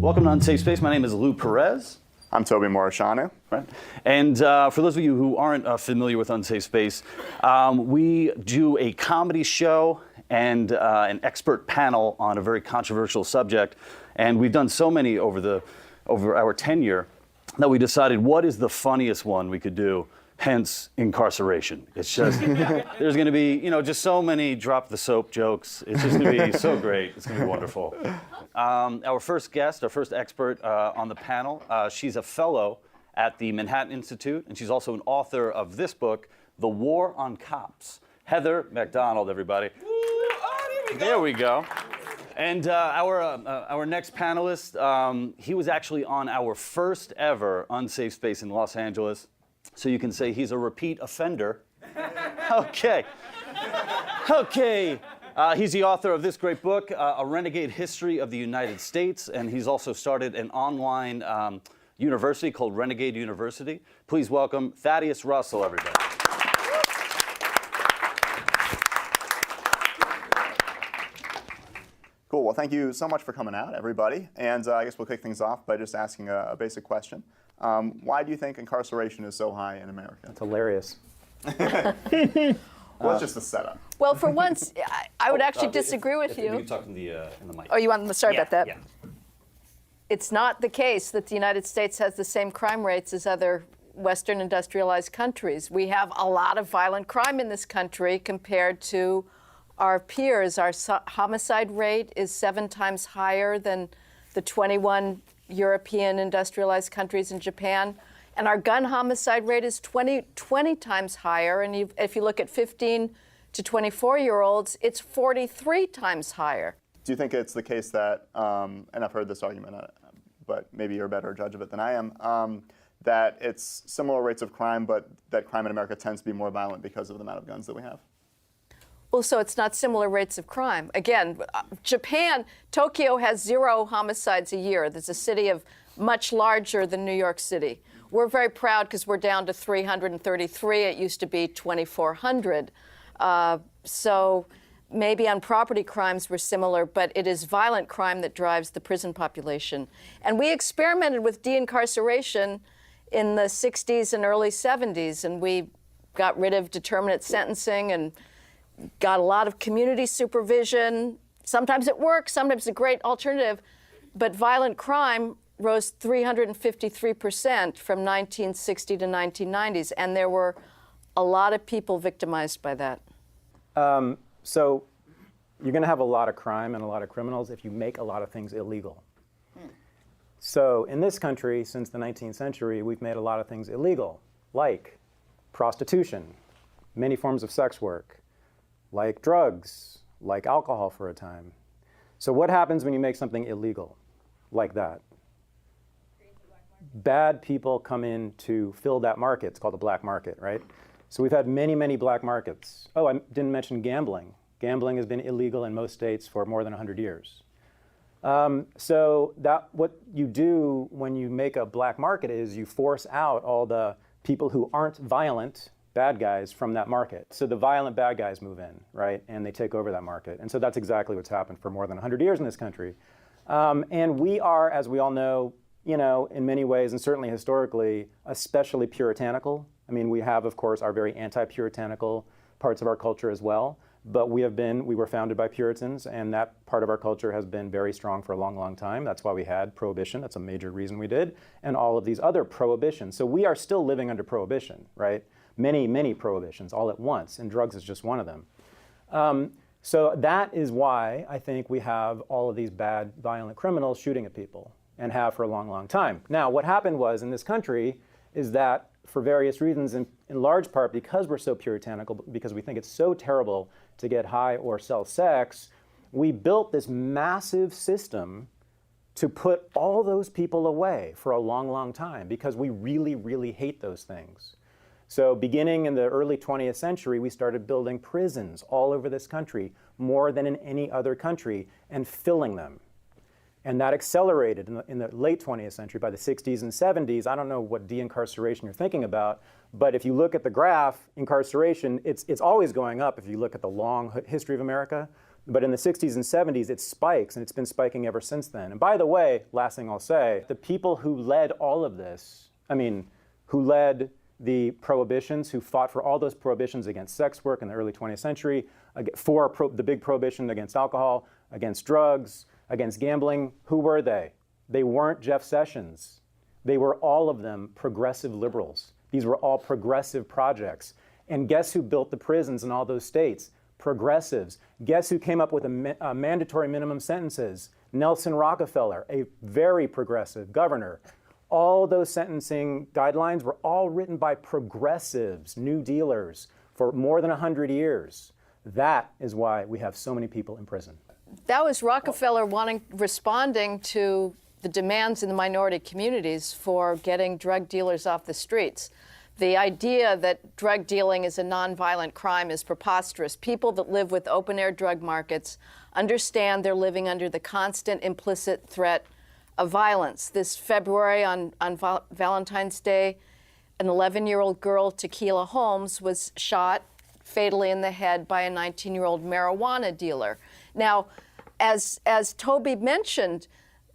Welcome to Unsafe Space. My name is Lou Perez. I'm Toby Morishanu. Right. And for those of you who aren't familiar with Unsafe Space, we do a comedy show and an expert panel on a very controversial subject. And we've done so many over our tenure that we decided what is the funniest one we could do, hence incarceration. It's just, there's going to be, just so many drop the soap jokes. It's just going to be so great. It's going to be wonderful. Our first guest, our first expert on the panel, she's a fellow at the Manhattan Institute, and she's also an author of this book, The War on Cops. Heather McDonald, everybody. There we go. And our next panelist, he was actually on our first ever Unsafe Space in Los Angeles. So you can say he's a repeat offender. Okay. He's the author of this great book, A Renegade History of the United States, and he's also started an online university called Renegade University. Please welcome Thaddeus Russell, everybody. Cool. Well, thank you so much for coming out, everybody. And I guess we'll kick things off by just asking a basic question. Why do you think incarceration is so high in America? It's hilarious. Well, it's just a setup. Well, for once, I would actually disagree with you. You can talk in the mic. Oh, you want? Sorry about that. Yeah. It's not the case that the United States has the same crime rates as other Western industrialized countries. We have a lot of violent crime in this country compared to our peers. Our homicide rate is 7 times higher than the 21 European industrialized countries and Japan. And our gun homicide rate is 20 times higher. And if you look at 15 to 24-year-olds, it's 43 times higher. Do you think it's the case that, and I've heard this argument, but maybe you're a better judge of it than I am, that it's similar rates of crime, but that crime in America tends to be more violent because of the amount of guns that we have? Well, so it's not similar rates of crime. Again, Japan, Tokyo has 0 homicides a year. There's a city of much larger than New York City. We're very proud because we're down to 333. It used to be 2,400. So maybe on property crimes we're similar, but it is violent crime that drives the prison population. And we experimented with de-incarceration in the 60s and early 70s, and we got rid of determinate sentencing and got a lot of community supervision. Sometimes it works, sometimes it's a great alternative, but violent crime rose 353% from 1960 to 1990s, and there were a lot of people victimized by that. So you're going to have a lot of crime and a lot of criminals if you make a lot of things illegal. So in this country, since the 19th century, we've made a lot of things illegal, like prostitution, many forms of sex work, like drugs, like alcohol for a time. So what happens when you make something illegal like that? Bad people come in to fill that market. It's called the black market, right? So we've had many, many black markets. Oh, I didn't mention gambling. Gambling has been illegal in most states for more than 100 years. So what you do when you make a black market is you force out all the people who aren't violent, bad guys, from that market. So the violent bad guys move in, right? And they take over that market. And so that's exactly what's happened for more than 100 years in this country. And we are, as we all know, in many ways, and certainly historically, especially puritanical. I mean, we have, of course, our very anti-puritanical parts of our culture as well. But we were founded by Puritans, and that part of our culture has been very strong for a long, long time. That's why we had Prohibition. That's a major reason we did. And all of these other prohibitions. So we are still living under Prohibition, right? Many, many prohibitions all at once, and drugs is just one of them. So that is why I think we have all of these bad, violent criminals shooting at people, and have for a long, long time. Now, what happened was in this country is that for various reasons, in large part because we're so puritanical, because we think it's so terrible to get high or sell sex, we built this massive system to put all those people away for a long, long time because we really, really hate those things. So beginning in the early 20th century, we started building prisons all over this country, more than in any other country, and filling them. And that accelerated in the late 20th century. By the 60s and 70s, I don't know what de-incarceration you're thinking about, but if you look at the graph, incarceration, it's always going up if you look at the long history of America. But in the 60s and 70s, it spikes, and it's been spiking ever since then. And by the way, last thing I'll say, the people who led all of this, who led the prohibitions, who fought for all those prohibitions against sex work in the early 20th century, for the big prohibition against alcohol, against drugs, against gambling, who were they? They weren't Jeff Sessions. They were all of them progressive liberals. These were all progressive projects. And guess who built the prisons in all those states? Progressives. Guess who came up with mandatory minimum sentences? Nelson Rockefeller, a very progressive governor. All those sentencing guidelines were all written by progressives, New Dealers, for more than 100 years. That is why we have so many people in prison. That was Rockefeller responding to the demands in the minority communities for getting drug dealers off the streets. The idea that drug dealing is a nonviolent crime is preposterous. People that live with open-air drug markets understand they're living under the constant implicit threat of violence. This February on Valentine's Day, an 11-year-old girl, Tequila Holmes, was shot fatally in the head by a 19-year-old marijuana dealer. Now, as Toby mentioned,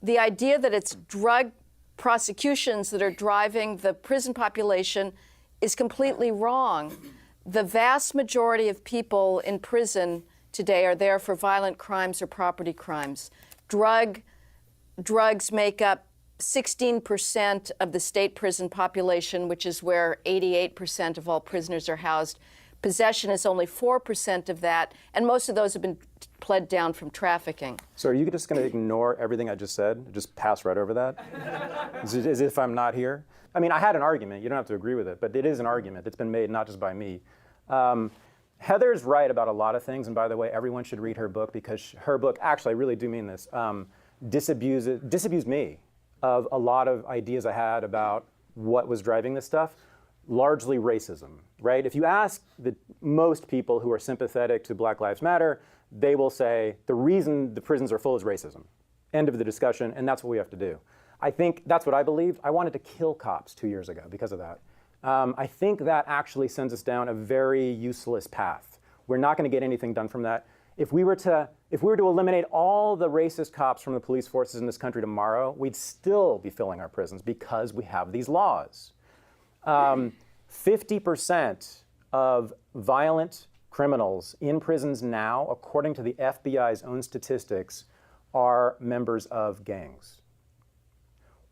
the idea that it's drug prosecutions that are driving the prison population is completely wrong. The vast majority of people in prison today are there for violent crimes or property crimes. Drugs make up 16% of the state prison population, which is where 88% of all prisoners are housed. Possession is only 4% of that, and most of those have been pled down from trafficking. So are you just going to ignore everything I just said? Just pass right over that? As if I'm not here? I had an argument. You don't have to agree with it, but it is an argument that's been made not just by me. Heather's right about a lot of things, and by the way, everyone should read her book, because her book, actually, I really do mean this, disabused me of a lot of ideas I had about what was driving this stuff, largely racism, right? If you ask most people who are sympathetic to Black Lives Matter, they will say the reason the prisons are full is racism. End of the discussion, and that's what we have to do. I think that's what I believed. I wanted to kill cops 2 years ago because of that. I think that actually sends us down a very useless path. We're not going to get anything done from that. If we were to eliminate all the racist cops from the police forces in this country tomorrow, we'd still be filling our prisons because we have these laws. 50% of violent criminals in prisons now, according to the FBI's own statistics, are members of gangs.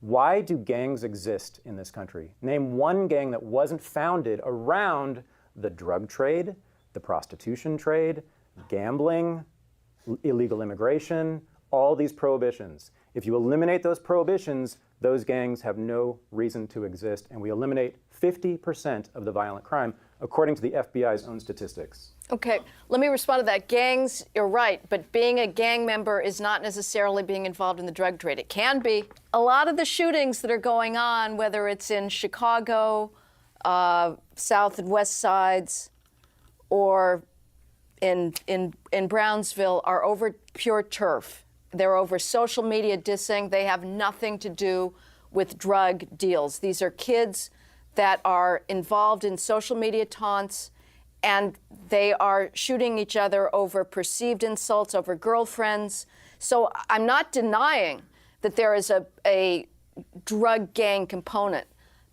Why do gangs exist in this country? Name one gang that wasn't founded around the drug trade, the prostitution trade, gambling, illegal immigration, all these prohibitions. If you eliminate those prohibitions, those gangs have no reason to exist, and we eliminate 50% of the violent crime, according to the FBI's own statistics. Okay, let me respond to that. Gangs, you're right, but being a gang member is not necessarily being involved in the drug trade. It can be. A lot of the shootings that are going on, whether it's in Chicago, South and West Sides, or in Brownsville, are over pure turf. They're over social media dissing. They have nothing to do with drug deals. These are kids that are involved in social media taunts, and they are shooting each other over perceived insults, over girlfriends. So I'm not denying that there is a drug gang component,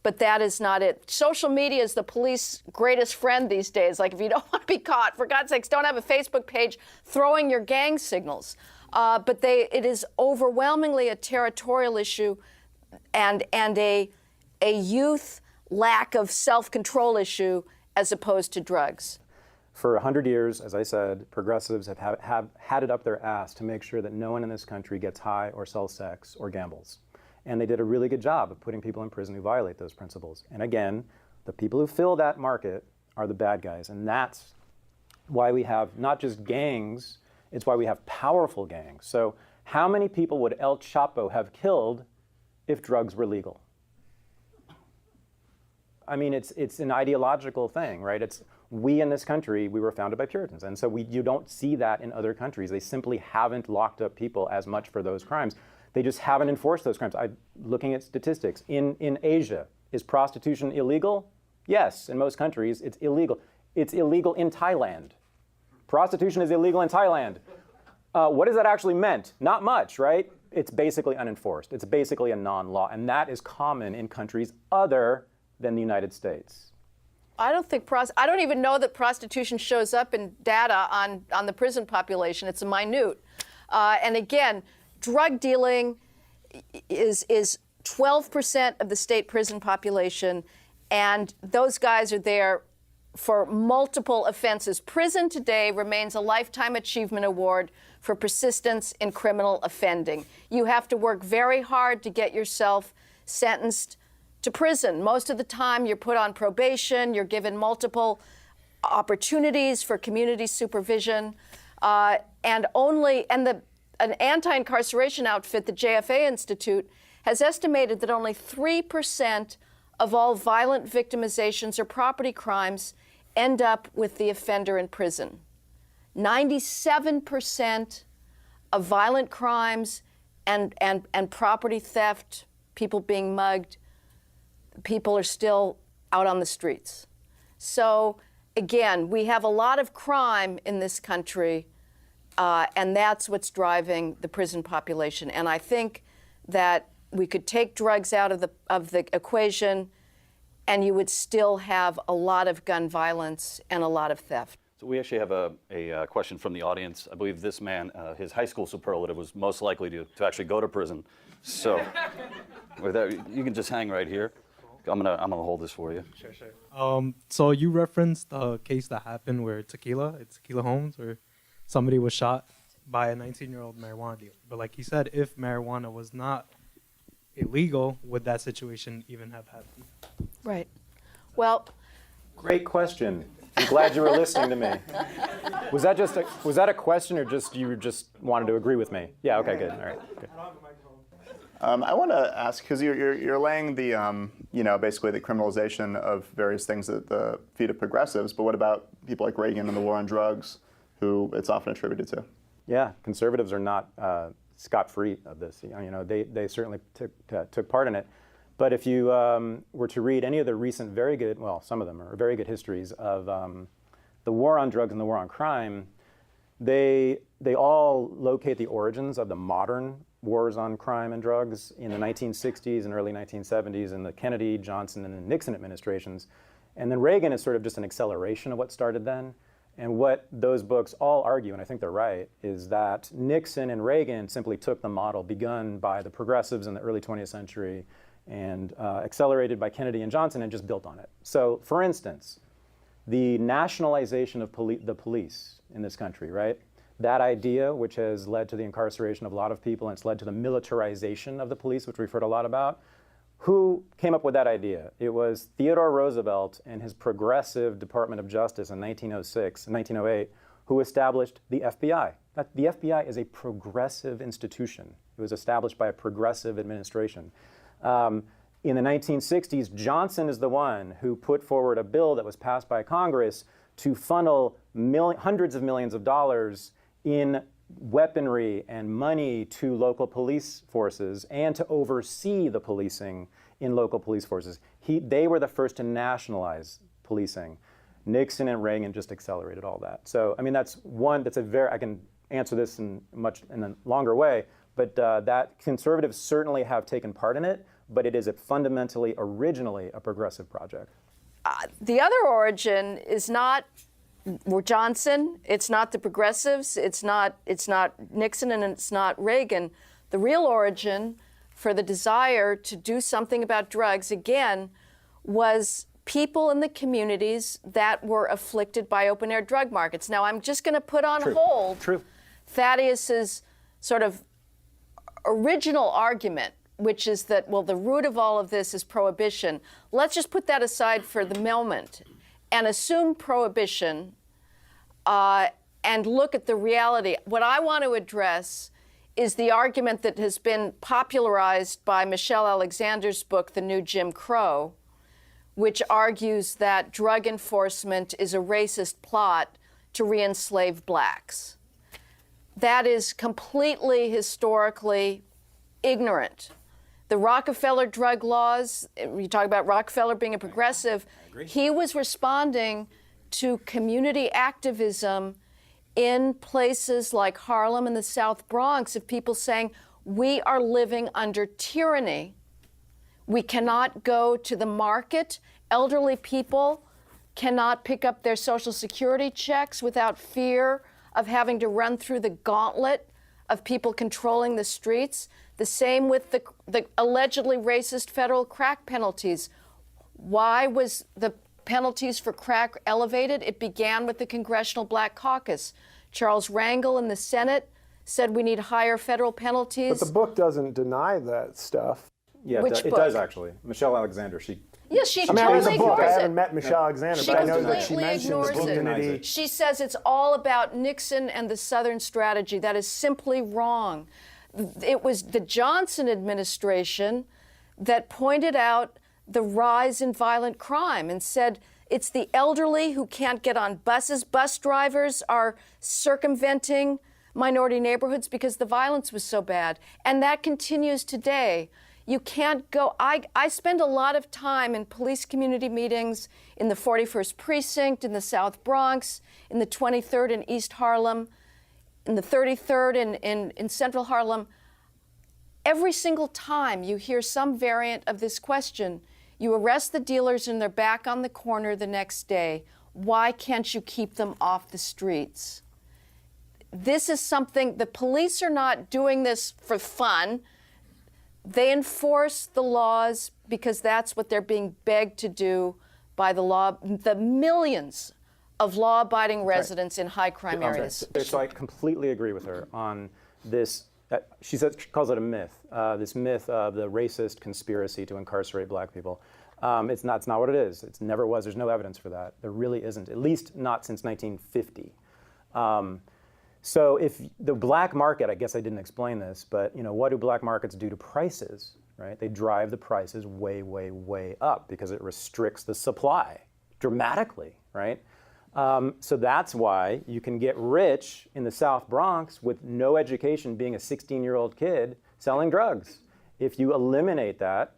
but that is not it. Social media is the police's greatest friend these days. Like, if you don't want to be caught, for God's sakes, don't have a Facebook page throwing your gang signals. But it is overwhelmingly a territorial issue and a youth lack of self-control issue as opposed to drugs. For 100 years, as I said, progressives have had it up their ass to make sure that no one in this country gets high or sells sex or gambles. And they did a really good job of putting people in prison who violate those principles. And again, the people who fill that market are the bad guys. And that's why we have not just gangs, it's why we have powerful gangs. So how many people would El Chapo have killed if drugs were legal? It's an ideological thing, right? We in this country, we were founded by Puritans. And so you don't see that in other countries. They simply haven't locked up people as much for those crimes. They just haven't enforced those crimes. Looking at statistics, in Asia, is prostitution illegal? Yes, in most countries, it's illegal. It's illegal in Thailand. Prostitution is illegal in Thailand. What does that actually meant? Not much, right? It's basically unenforced. It's basically a non-law, and that is common in countries other than the United States. I don't even know that prostitution shows up in data on the prison population. It's minute. And again, drug dealing is 12% of the state prison population, and those guys are there for multiple offenses. Prison today remains a lifetime achievement award for persistence in criminal offending. You have to work very hard to get yourself sentenced to prison. Most of the time you're put on probation, you're given multiple opportunities for community supervision, an anti-incarceration outfit, the JFA Institute, has estimated that only 3% of all violent victimizations or property crimes end up with the offender in prison. 97% of violent crimes and property theft, people being mugged, people are still out on the streets. So again, we have a lot of crime in this country, and that's what's driving the prison population. And I think that we could take drugs out of the equation, and you would still have a lot of gun violence and a lot of theft. So we actually have a question from the audience. I believe this man, his high school superlative was most likely to actually go to prison. So with that, you can just hang right here. I'm gonna hold this for you. Sure. So you referenced a case that happened where Tequila Holmes, where somebody was shot by a 19-year-old marijuana dealer. But like he said, if marijuana was not illegal, would that situation even have happened? Right. Well, Great question. I'm glad you were listening to me. Was that a question, or just you just wanted to agree with me? Yeah. Okay. Good. All right. Good. I want to ask, because you're laying the, basically the criminalization of various things at the feet of progressives, but what about people like Reagan and the war on drugs, who it's often attributed to? Yeah, conservatives are not scot-free of this. They certainly took part in it. But if you were to read any of the recent some of them are very good histories of the war on drugs and the war on crime, they all locate the origins of the modern wars on crime and drugs in the 1960s and early 1970s in the Kennedy, Johnson, and Nixon administrations. And then Reagan is sort of just an acceleration of what started then. And what those books all argue, and I think they're right, is that Nixon and Reagan simply took the model begun by the progressives in the early 20th century and accelerated by Kennedy and Johnson and just built on it. So, for instance, the nationalization of the police in this country, right? That idea, which has led to the incarceration of a lot of people, and it's led to the militarization of the police, which we've heard a lot about. Who came up with that idea? It was Theodore Roosevelt and his progressive Department of Justice in 1908, who established the FBI. The FBI is a progressive institution. It was established by a progressive administration. In the 1960s, Johnson is the one who put forward a bill that was passed by Congress to funnel hundreds of millions of dollars in weaponry and money to local police forces and to oversee the policing in local police forces. They were the first to nationalize policing. Nixon and Reagan just accelerated all that. So, I mean, I can answer this in a longer way, but that conservatives certainly have taken part in it, but it is originally a progressive project. The other origin is not Johnson, it's not the progressives, it's not Nixon, and it's not Reagan. The real origin for the desire to do something about drugs, again, was people in the communities that were afflicted by open-air drug markets. Now, I'm just going to put on hold Thaddeus's sort of original argument, which is that, well, the root of all of this is prohibition. Let's just put that aside for the moment and assume prohibition and look at the reality. What I want to address is the argument that has been popularized by Michelle Alexander's book, The New Jim Crow, which argues that drug enforcement is a racist plot to re-enslave blacks. That is completely historically ignorant. The Rockefeller drug laws, you talk about Rockefeller being a progressive, he was responding to community activism in places like Harlem and the South Bronx of people saying, we are living under tyranny. We cannot go to the market. Elderly people cannot pick up their Social Security checks without fear of having to run through the gauntlet of people controlling the streets. The same with the allegedly racist federal crack penalties. Why was the penalties for crack elevated? It began with the Congressional Black Caucus. Charles Rangel in the Senate said we need higher federal penalties. But the book doesn't deny that stuff. Yeah, Which it book? does actually. Michelle Alexander, she Yes, she I mean, I read totally the book. I ignores haven't it. met Michelle Alexander, She but I know that she completely mentions ignores the it. community. She says it's all about Nixon and the Southern strategy. That is simply wrong. It was the Johnson administration that pointed out the rise in violent crime and said it's the elderly who can't get on buses. Bus drivers are circumventing minority neighborhoods because the violence was so bad. And that continues today. You can't go. I spend a lot of time in police community meetings in the 41st Precinct, in the South Bronx, in the 23rd in East Harlem, in the 33rd in Central Harlem. Every single time you hear some variant of this question, you arrest the dealers and they're back on the corner the next day. Why can't you keep them off the streets? This is something, the police are not doing this for fun. They enforce the laws because that's what they're being begged to do by the law, the millions of law-abiding residents in high-crime areas. So I completely agree with her on this. She calls it a myth. This myth of the racist conspiracy to incarcerate black people. It's not what it is. It never was. There's no evidence for that. There really isn't. At least not since 1950. So if the black market, I guess I didn't explain this, but what do black markets do to prices, right? They drive the prices way, way, way up because it restricts the supply dramatically, right? So that's why you can get rich in the South Bronx with no education, being a 16-year-old kid selling drugs. If you eliminate that,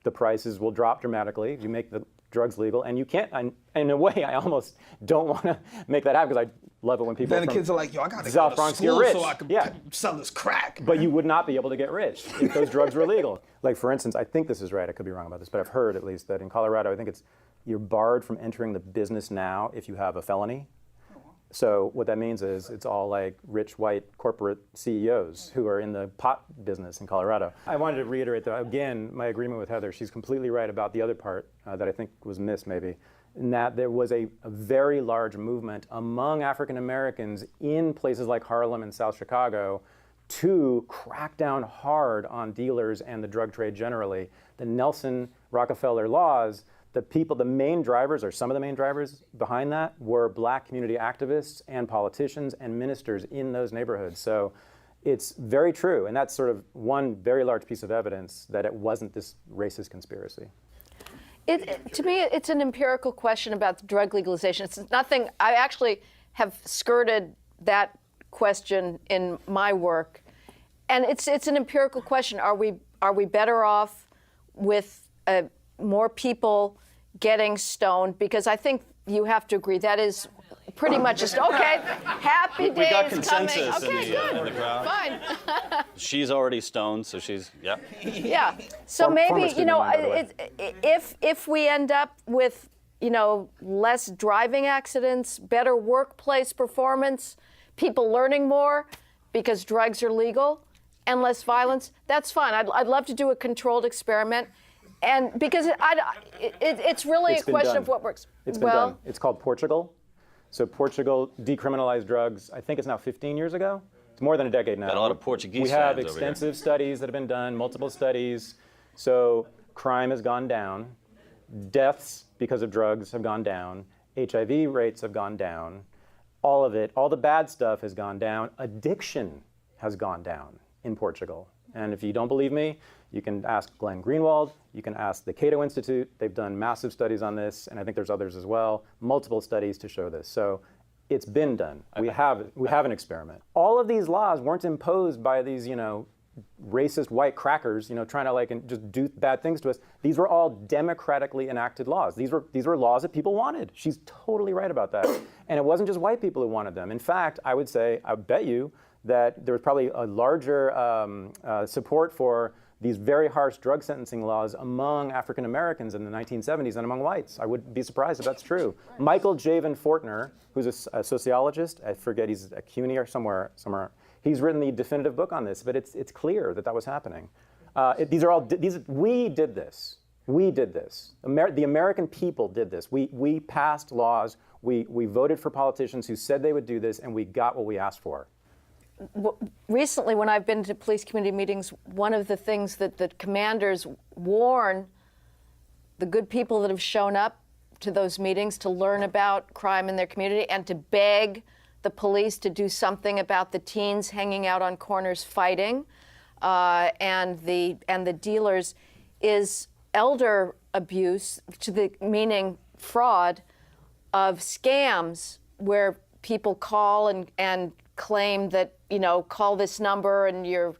the prices will drop dramatically. You make the drugs legal, and you can't. In a way, I almost don't want to make that happen because I love it when people. Then the kids are like, "Yo, I gotta South go to Bronx school get rich. so I can Yeah. sell this crack." But you would not be able to get rich if those drugs were legal. Like, for instance, I think this is right. I could be wrong about this, but I've heard at least that in Colorado, I think you're barred from entering the business now if you have a felony. So what that means is it's all like rich white corporate CEOs who are in the pot business in Colorado. I wanted to reiterate, though, again, my agreement with Heather. She's completely right about the other part that I think was missed maybe, in that there was a very large movement among African Americans in places like Harlem and South Chicago to crack down hard on dealers and the drug trade generally. The Nelson Rockefeller laws, the main drivers, or some of the main drivers behind that, were black community activists and politicians and ministers in those neighborhoods. So it's very true, and that's sort of one very large piece of evidence that it wasn't this racist conspiracy. To me, it's an empirical question about drug legalization. It's nothing. I actually have skirted that question in my work, and it's an empirical question. Are we better off with more people getting stoned? Because I think you have to agree that is pretty much just okay. Happy days We got coming. consensus Okay, in the crowd. fine. She's already stoned, so she's, yep. Yeah. So Former maybe student of mine, by the way. if we end up with less driving accidents, better workplace performance, people learning more because drugs are legal, and less violence, that's fine. I'd love to do a controlled experiment. And because it's really It's a been question done. of what works. It's been done. It's called Portugal. So Portugal decriminalized drugs, I think it's now 15 years ago. It's more than a decade now. Got a lot of Portuguese We have fans over here. extensive studies that have been done, multiple studies. So crime has gone down. Deaths because of drugs have gone down. HIV rates have gone down. All of it, all the bad stuff has gone down. Addiction has gone down in Portugal. And if you don't believe me, you can ask Glenn Greenwald, you can ask the Cato Institute. They've done massive studies on this, and I think there's others as well, multiple studies to show this. So it's been done. We have an experiment. All of these laws weren't imposed by these, racist white crackers, trying to like just do bad things to us. These were all democratically enacted laws. These were laws that people wanted. She's totally right about that. And it wasn't just white people who wanted them. In fact, I bet you that there was probably a larger support for these very harsh drug sentencing laws among African Americans in the 1970s than among whites. I wouldn't be surprised if that's true. Michael Javen Fortner, who's a sociologist, I forget, he's at CUNY or somewhere. He's written the definitive book on this, but it's clear that was happening. We did this. We did this. The American people did this. We passed laws. We voted for politicians who said they would do this, and we got what we asked for. Recently, when I've been to police community meetings, one of the things that the commanders warn the good people that have shown up to those meetings to learn about crime in their community and to beg the police to do something about the teens hanging out on corners fighting and the dealers is elder abuse, meaning fraud of scams where people call and claim that, call this number and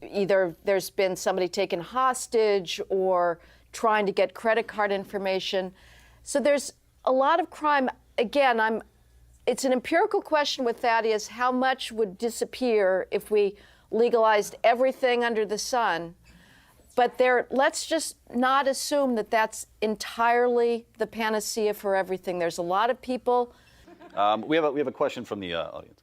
either there's been somebody taken hostage or trying to get credit card information. So there's a lot of crime. Again, it's an empirical question with Thaddeus, how much would disappear if we legalized everything under the sun? But let's just not assume that that's entirely the panacea for everything. There's a lot of people. We have a question from the audience.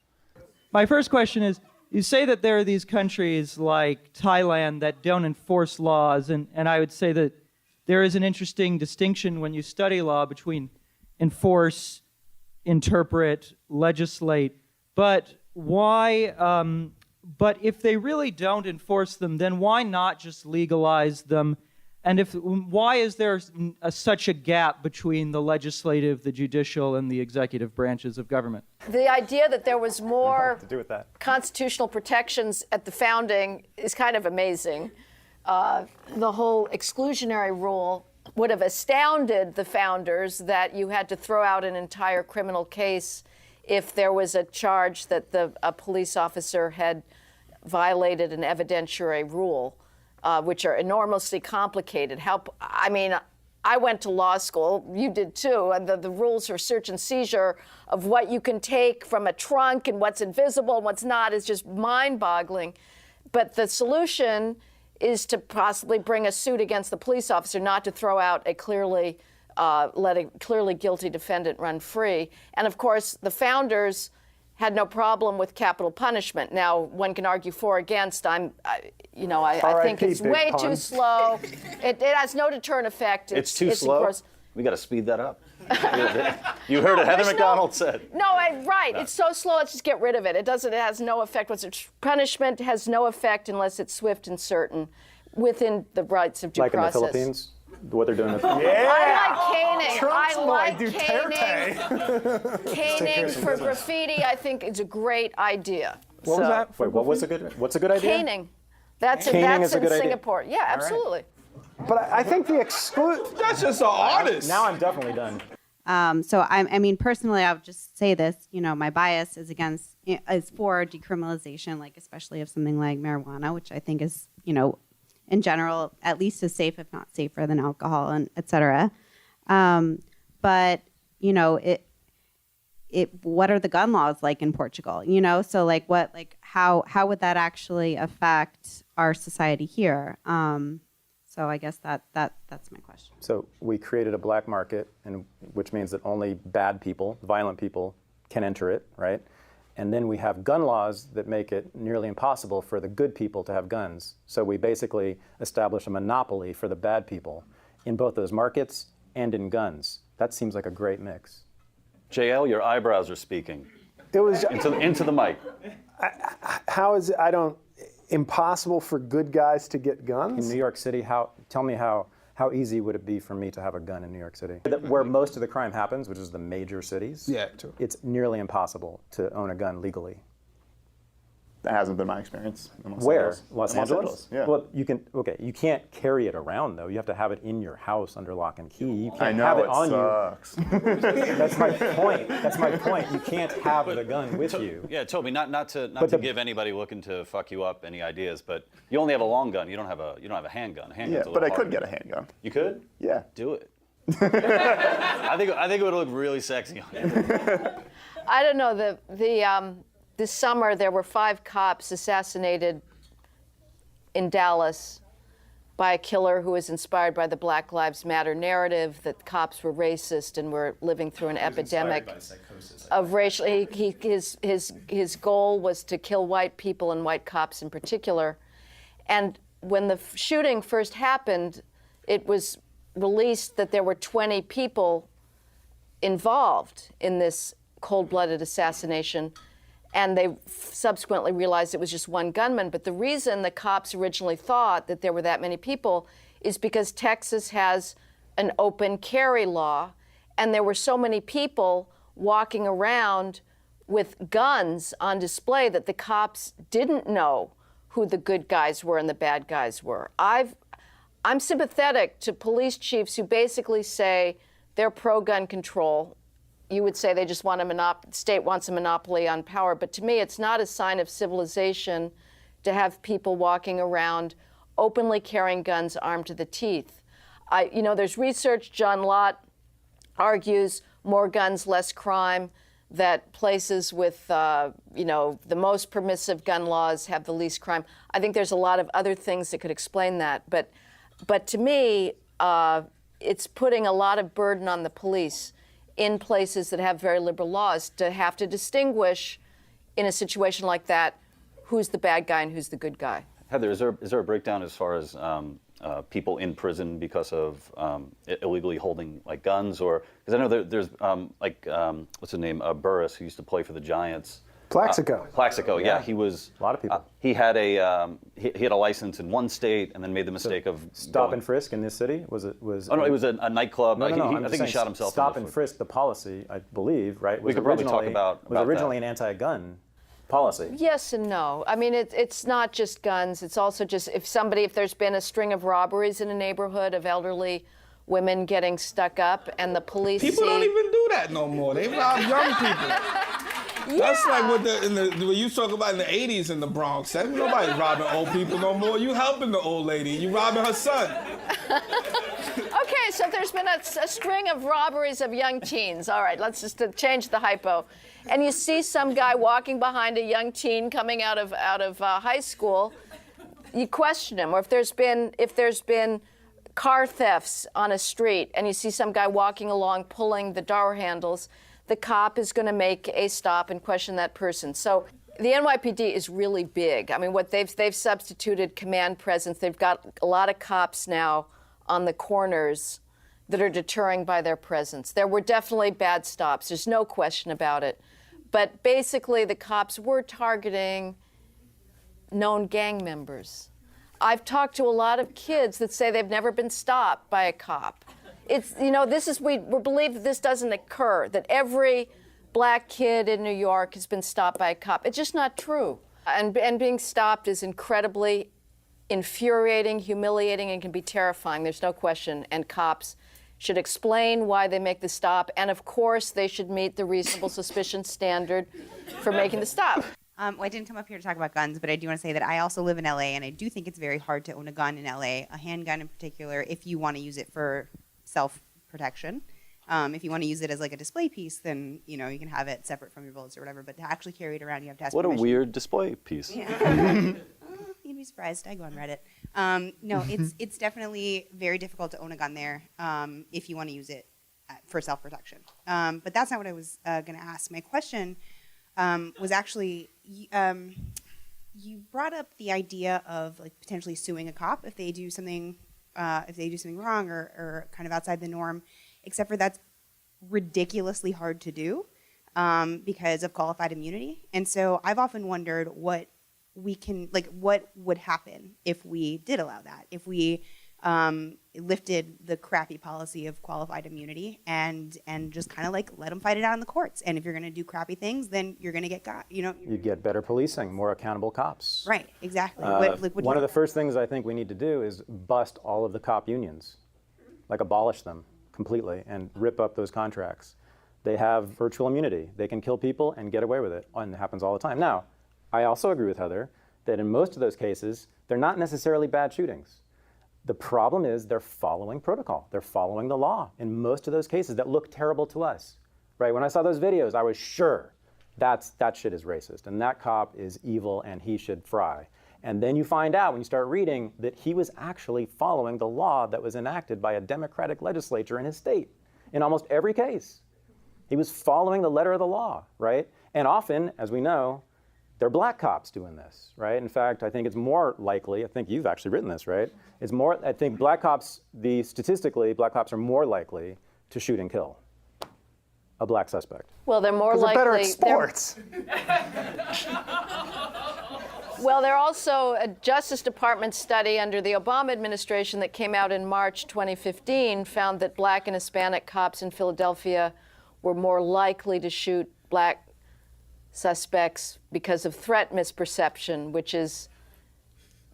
My first question is, you say that there are these countries like Thailand that don't enforce laws, and I would say that there is an interesting distinction when you study law between enforce, interpret, legislate. But why? But if they really don't enforce them, then why not just legalize them? And why is there such a gap between the legislative, the judicial, and the executive branches of government? The idea that there was more To do with that. constitutional protections at the founding is kind of amazing. The whole exclusionary rule would have astounded the founders that you had to throw out an entire criminal case if there was a charge that a police officer had violated an evidentiary rule. Which are enormously complicated. I went to law school, you did too, and the rules for search and seizure of what you can take from a trunk and what's invisible and what's not is just mind-boggling. But the solution is to possibly bring a suit against the police officer, not to throw out let a clearly guilty defendant run free. And of course, the founders had no problem with capital punishment. Now, one can argue for or against. I think it's way too slow. It has no deterrent effect. It's too slow? We got to speed that up. You heard it. Heather McDonald said. Right. It's so slow. Let's just get rid of it. It has no effect. Punishment has no effect unless it's swift and certain within the rights of due Like process. in the Philippines, what they're doing. I like caning. Trump's I like Duterte. caning for graffiti. I think is a great idea. What was that? Wait, what's a good idea? Caning. That's in Caning is a good idea. Singapore. Yeah, absolutely. But I think the That's just an artist. Now I'm definitely done. So personally, I'll just say this. My bias is for decriminalization, like especially of something like marijuana, which I think is, in general, at least as safe, if not safer than alcohol, and et cetera. But what are the gun laws like in Portugal? So how would that actually affect our society here? So I guess that's my question. So we created a black market, which means that only bad people, violent people, can enter it, right? And then we have gun laws that make it nearly impossible for the good people to have guns. So we basically establish a monopoly for the bad people in both those markets and in guns. That seems like a great mix. JL, your eyebrows are speaking. It was Into the mic. how is it? Impossible for good guys to get guns? In New York City, tell me how easy would it be for me to have a gun in New York City? Where most of the crime happens, which is the major cities, Yeah, true. it's nearly impossible to own a gun legally. That hasn't been my experience. In Los Where? Angeles. Los In Angeles? Yeah. Well, you can't carry it around though. You have to have it in your house under lock and key. You can't I know, have it it on sucks. you. That's my point. That's my point. You can't have the gun with you. Yeah, Toby, not to But give anybody looking to fuck you up any ideas, but you only have a long gun. You don't have a handgun. A handgun's Yeah, a but I little could harder. get a handgun. You could? Yeah. Do it. I think it would look really sexy on you. I don't know. This summer there were 5 cops assassinated in Dallas by a killer who was inspired by the Black Lives Matter narrative that cops were racist and were living through an epidemic of racial. His goal was to kill white people and white cops in particular. And when the shooting first happened, it was released that there were 20 people involved in this cold-blooded assassination, and they subsequently realized it was just one gunman. But the reason the cops originally thought that there were that many people is because Texas has an open carry law, and there were so many people walking around with guns on display that the cops didn't know who the good guys were and the bad guys were. I'm sympathetic to police chiefs who basically say they're pro-gun control. You would say they just want the state wants a monopoly on power. But to me, it's not a sign of civilization to have people walking around openly carrying guns armed to the teeth. There's research. John Lott argues more guns, less crime, that places with, the most permissive gun laws have the least crime. I think there's a lot of other things that could explain that. But to me, it's putting a lot of burden on the police in places that have very liberal laws to have to distinguish in a situation like that who's the bad guy and who's the good guy. Heather, is there a breakdown as far as people in prison because of illegally holding like guns, or because I know there's what's his name, Burris, who used to play for the Giants. Plaxico. Plaxico, yeah, he was. A lot of people. He had a license in one state and then made the mistake of Stop and frisk in this city was. Oh no, it was a nightclub. No, I think he shot himself. Stop and frisk, the policy, I believe, right? We could probably talk about originally that. an anti-gun policy. Yes and no. I mean, it's not just guns. It's also just if there's been a string of robberies in a neighborhood of elderly women getting stuck up, and the police People don't even do that no more. They rob young people. That's like when you talk about in the 80s in the Bronx. Nobody's robbing old people no more. You helping the old lady. You robbing her son. Okay, so there's been a string of robberies of young teens. All right, let's just change the hypo. And you see some guy walking behind a young teen coming out of high school. You question him. Or if there's been car thefts on a street, and you see some guy walking along pulling the door handles, the cop is going to make a stop and question that person. So the NYPD is really big. I mean, they've substituted command presence. They've got a lot of cops now on the corners that are deterring by their presence. There were definitely bad stops. There's no question about it. But basically, the cops were targeting known gang members. I've talked to a lot of kids that say they've never been stopped by a cop. It's, we believe that this doesn't occur, that every black kid in New York has been stopped by a cop. It's just not true. And being stopped is incredibly infuriating, humiliating, and can be terrifying. There's no question. And cops should explain why they make the stop. And of course, they should meet the reasonable suspicion standard for making the stop. Well, I didn't come up here to talk about guns, but I do want to say that I also live in LA, and I do think it's very hard to own a gun in LA, a handgun in particular, if you want to use it for self-protection. If you want to use it as like a display piece, then you can have it separate from your bullets or whatever. But to actually carry it around, you have to ask What permission. a weird display piece. Yeah. You'd be surprised. I go on Reddit. No, it's definitely very difficult to own a gun there if you want to use it for self-protection. But that's not what I was going to ask. My question was actually, you brought up the idea of like potentially suing a cop if they do something wrong or kind of outside the norm, except for that's ridiculously hard to do because of qualified immunity. And so I've often wondered what would happen if we did allow that, if we lifted the crappy policy of qualified immunity and just kind of like let them fight it out in the courts. And if you're going to do crappy things, then you're going to get got. You get better policing, more accountable cops. Right, exactly. One of the first things I think we need to do is bust all of the cop unions, like abolish them completely and rip up those contracts. They have virtual immunity. They can kill people and get away with it, and it happens all the time. Now, I also agree with Heather that in most of those cases, they're not necessarily bad shootings. The problem is they're following protocol. They're following the law in most of those cases that look terrible to us, right? When I saw those videos, I was sure that shit is racist and that cop is evil and he should fry. And then you find out when you start reading that he was actually following the law that was enacted by a Democratic legislature in his state in almost every case. He was following the letter of the law, right? And often, as we know, they're black cops doing this, right? In fact, I think it's more likely, I think you've actually written this, right? It's more, I think black cops, statistically, black cops are more likely to shoot and kill a black suspect. Well, they're more likely. They're better at sports. Well, there also a Justice Department study under the Obama administration that came out in March 2015 found that black and Hispanic cops in Philadelphia were more likely to shoot black suspects because of threat misperception, which is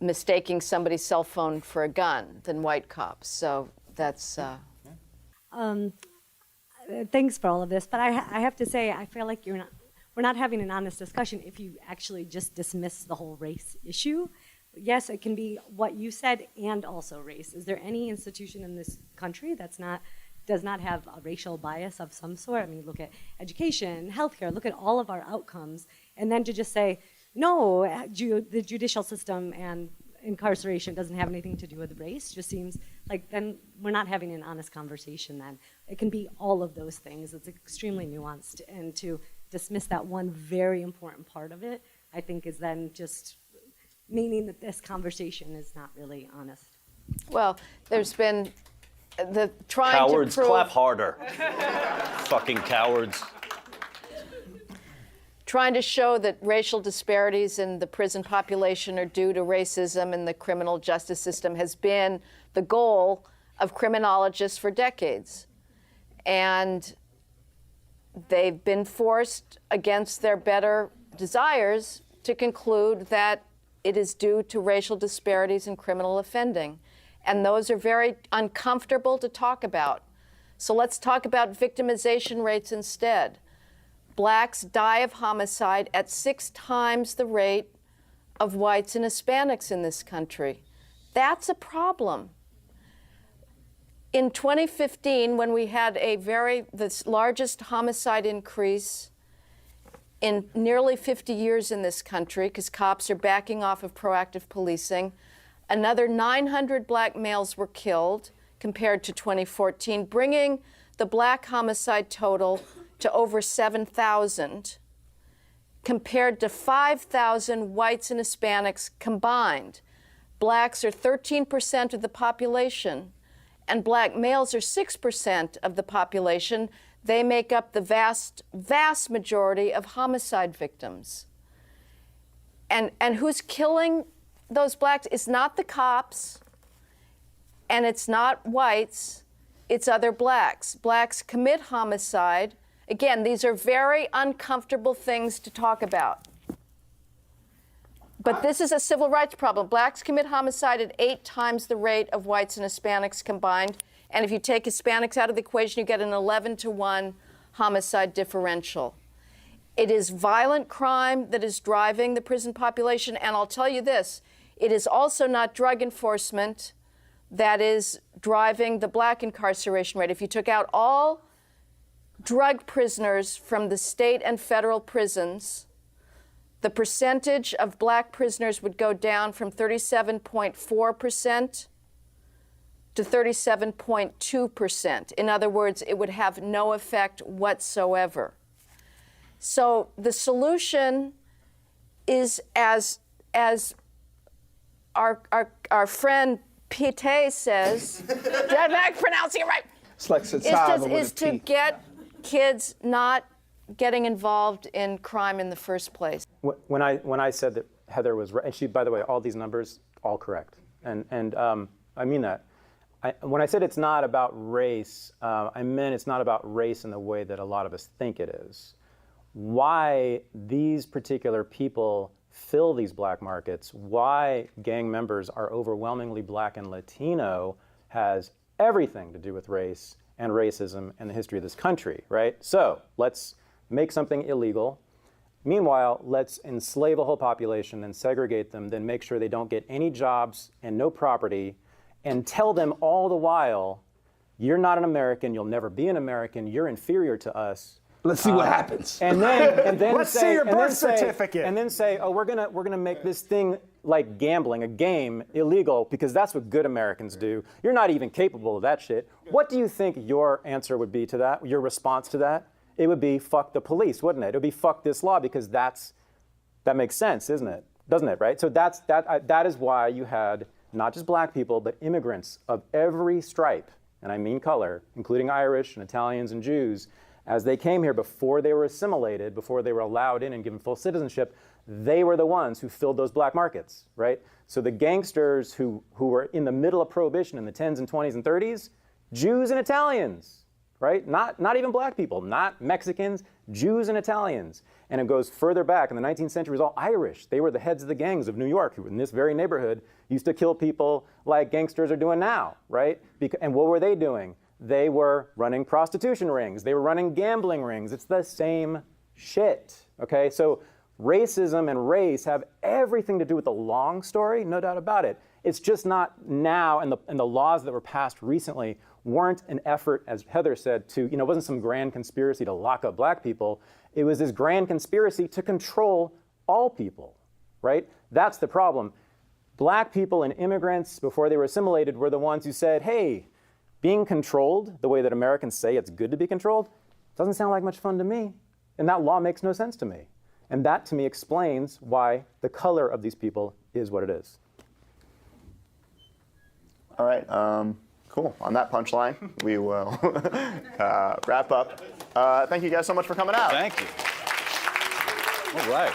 mistaking somebody's cell phone for a gun, than white cops. So that's. Thanks for all of this, but I have to say I feel like we're not having an honest discussion if you actually just dismiss the whole race issue. Yes, it can be what you said and also race. Is there any institution in this country does not have a racial bias of some sort? I mean, look at education, healthcare, look at all of our outcomes, and then to just say, no, the judicial system and incarceration doesn't have anything to do with race, just seems like then we're not having an honest conversation then. It can be all of those things. It's extremely nuanced, and to dismiss that one very important part of it, I think is then just meaning that this conversation is not really honest. Well, there's been the trying Cowards, to prove. clap harder. Fucking cowards. Trying to show that racial disparities in the prison population are due to racism in the criminal justice system has been the goal of criminologists for decades. And they've been forced against their better desires to conclude that it is due to racial disparities in criminal offending. And those are very uncomfortable to talk about. So let's talk about victimization rates instead. Blacks die of homicide at 6 times the rate of whites and Hispanics in this country. That's a problem. In 2015, when we had the largest homicide increase in nearly 50 years in this country, because cops are backing off of proactive policing, another 900 black males were killed compared to 2014, bringing the black homicide total to over 7,000, compared to 5,000 whites and Hispanics combined. Blacks are 13% of the population, and black males are 6% of the population. They make up the vast, vast majority of homicide victims. And who's killing those blacks? It's not the cops, and it's not whites, it's other blacks. Blacks commit homicide. Again, these are very uncomfortable things to talk about. But this is a civil rights problem. Blacks commit homicide at 8 times the rate of whites and Hispanics combined. And if you take Hispanics out of the equation, you get an 11-to-1 homicide differential. It is violent crime that is driving the prison population. And I'll tell you this, it is also not drug enforcement that is driving the black incarceration rate. If you took out all drug prisoners from the state and federal prisons, the percentage of black prisoners would go down from 37.4% to 37.2%. In other words, it would have no effect whatsoever. So the solution is, as our friend Pete says, am I pronouncing it right? It's like is to get kids not getting involved in crime in the first place. When I said that Heather was right, and she, by the way, all these numbers, all correct. And I mean that. When I said it's not about race, I meant it's not about race in the way that a lot of us think it is. Why these particular people fill these black markets, why gang members are overwhelmingly black and Latino, has everything to do with race and racism and the history of this country, right? So let's make something illegal. Meanwhile, let's enslave a whole population and segregate them, then make sure they don't get any jobs and no property, and tell them all the while, you're not an American, you'll never be an American, you're inferior to us. Let's see what happens. And then Let's see your birth certificate. And then say, oh, we're gonna make this thing like gambling, a game, illegal, because that's what good Americans do. You're not even capable of that shit. What do you think your answer would be to that? Your response to that? It would be fuck the police, wouldn't it? It would be fuck this law, because that makes sense, isn't it? Doesn't it? Right? So that is why you had not just black people, but immigrants of every stripe, and I mean color, including Irish and Italians and Jews. As they came here, before they were assimilated, before they were allowed in and given full citizenship, they were the ones who filled those black markets, right? So the gangsters who were in the middle of Prohibition in the 10s and 20s and 30s, Jews and Italians, right? Not even black people, not Mexicans, Jews and Italians. And it goes further back. In the 19th century, it was all Irish. They were the heads of the gangs of New York, who in this very neighborhood used to kill people like gangsters are doing now, right? And what were they doing? They were running prostitution rings. They were running gambling rings. It's the same shit, okay? So racism and race have everything to do with the long story, no doubt about it. It's just not now, and the laws that were passed recently weren't an effort, as Heather said, to, it wasn't some grand conspiracy to lock up black people. It was this grand conspiracy to control all people, right? That's the problem. Black people and immigrants, before they were assimilated, were the ones who said, hey, being controlled the way that Americans say it's good to be controlled doesn't sound like much fun to me. And that law makes no sense to me. And that, to me, explains why the color of these people is what it is. All right, cool. On that punchline, we will wrap up. Thank you guys so much for coming out. Thank you. All right.